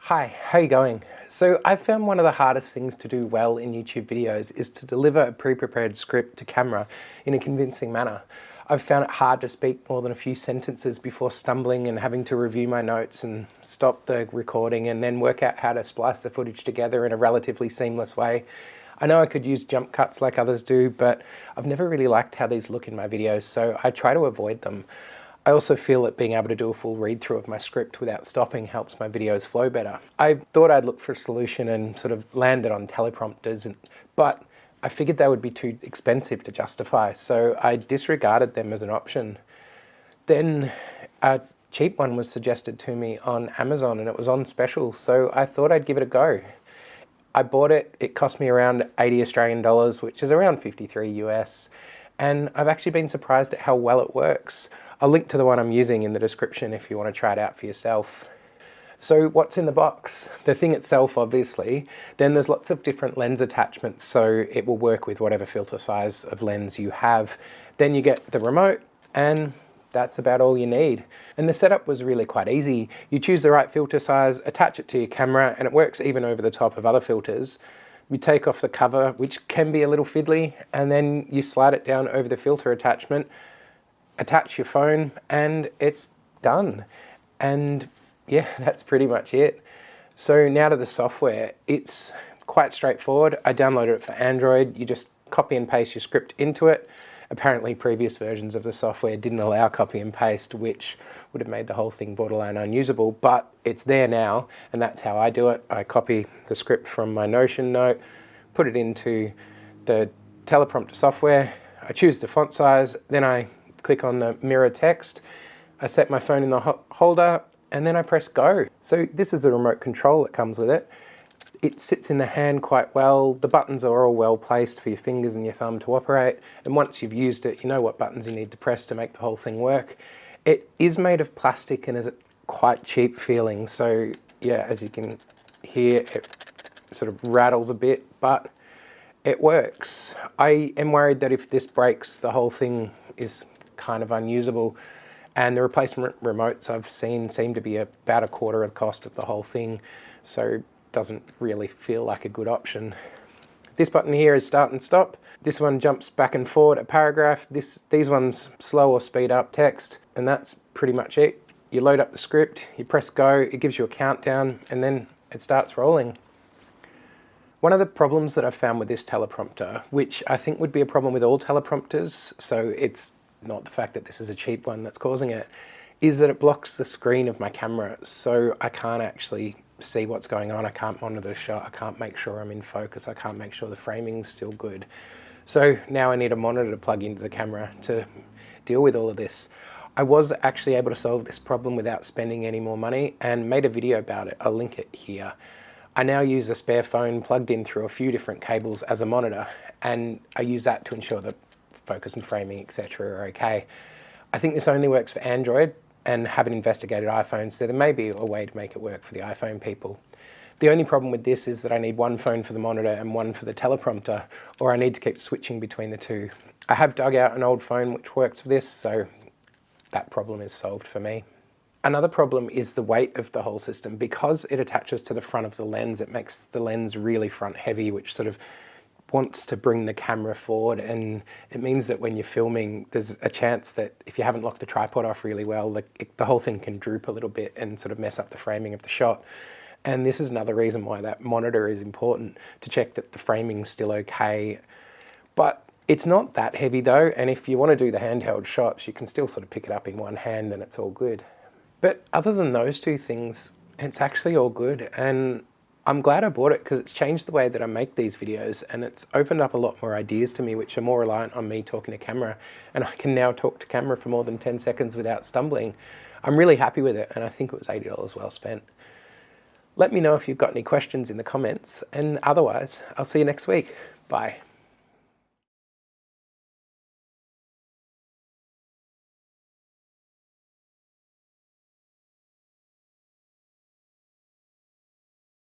Hi, how you going? So I've found one of the hardest things to do well in YouTube videos is to deliver a pre-prepared script to camera in a convincing manner. I've found it hard to speak more than a few sentences before stumbling and having to review my notes and stop the recording and then work out how to splice the footage together in a relatively seamless way. I know I could use jump cuts like others do, but I've never really liked how these look in my videos, so I try to avoid them. I also feel that being able to do a full read-through of my script without stopping helps my videos flow better. I thought I'd look for a solution and sort of landed on teleprompters, but I figured they would be too expensive to justify, so I disregarded them as an option. Then a cheap one was suggested to me on Amazon and it was on special, so I thought I'd give it a go. I bought it, it cost me around 80 Australian dollars, which is around 53 US, and I've actually been surprised at how well it works. I'll link to the one I'm using in the description if you want to try it out for yourself. So what's in the box? The thing itself, obviously. Then there's lots of different lens attachments, so it will work with whatever filter size of lens you have. Then you get the remote, and that's about all you need. And the setup was really quite easy. You choose the right filter size, attach it to your camera, and it works even over the top of other filters. You take off the cover, which can be a little fiddly, and then you slide it down over the filter attachment, attach your phone, and it's done. And yeah, that's pretty much it. So now to the software. It's quite straightforward. I downloaded it for Android. You just copy and paste your script into it. Apparently previous versions of the software didn't allow copy and paste, which would have made the whole thing borderline unusable, but it's there now, and that's how I do it. I copy the script from my Notion note, put it into the teleprompter software, I choose the font size, then I click on the mirror text, I set my phone in the holder, and then I press go. So this is the remote control that comes with it. It sits in the hand quite well. The buttons are all well placed for your fingers and your thumb to operate. And once you've used it, you know what buttons you need to press to make the whole thing work. It is made of plastic and is quite cheap feeling. So yeah, as you can hear, it sort of rattles a bit, but it works. I am worried that if this breaks, the whole thing is kind of unusable. And the replacement remotes I've seen seem to be about a quarter of the cost of the whole thing. So doesn't really feel like a good option. This button here is start and stop. This one jumps back and forward a paragraph. These ones slow or speed up text, and that's pretty much it. You load up the script, you press go, it gives you a countdown, and then it starts rolling. One of the problems that I've found with this teleprompter, which I think would be a problem with all teleprompters, so it's not the fact that this is a cheap one that's causing it, is that it blocks the screen of my camera, so I can't actually see what's going on. I can't monitor the shot. I can't make sure I'm in focus. I can't make sure the framing's still good. So now I need a monitor to plug into the camera to deal with all of this. I was actually able to solve this problem without spending any more money and made a video about it. I'll link it here. I now use a spare phone plugged in through a few different cables as a monitor, and I use that to ensure that focus and framing, etc. are okay. I think this only works for Android, and haven't investigated iPhones, so there may be a way to make it work for the iPhone people. The only problem with this is that I need one phone for the monitor and one for the teleprompter, or I need to keep switching between the two. I have dug out an old phone which works for this, so that problem is solved for me. Another problem is the weight of the whole system. Because it attaches to the front of the lens, it makes the lens really front heavy, which sort of wants to bring the camera forward, and it means that when you're filming, there's a chance that if you haven't locked the tripod off really well, the whole thing can droop a little bit and sort of mess up the framing of the shot. And this is another reason why that monitor is important, to check that the framing's still okay. But it's not that heavy though, and if you want to do the handheld shots, you can still sort of pick it up in one hand and it's all good. But other than those two things, it's actually all good, and I'm glad I bought it because it's changed the way that I make these videos, and it's opened up a lot more ideas to me which are more reliant on me talking to camera, and I can now talk to camera for more than 10 seconds without stumbling. I'm really happy with it, and I think it was $80 well spent. Let me know if you've got any questions in the comments, and otherwise I'll see you next week. Bye.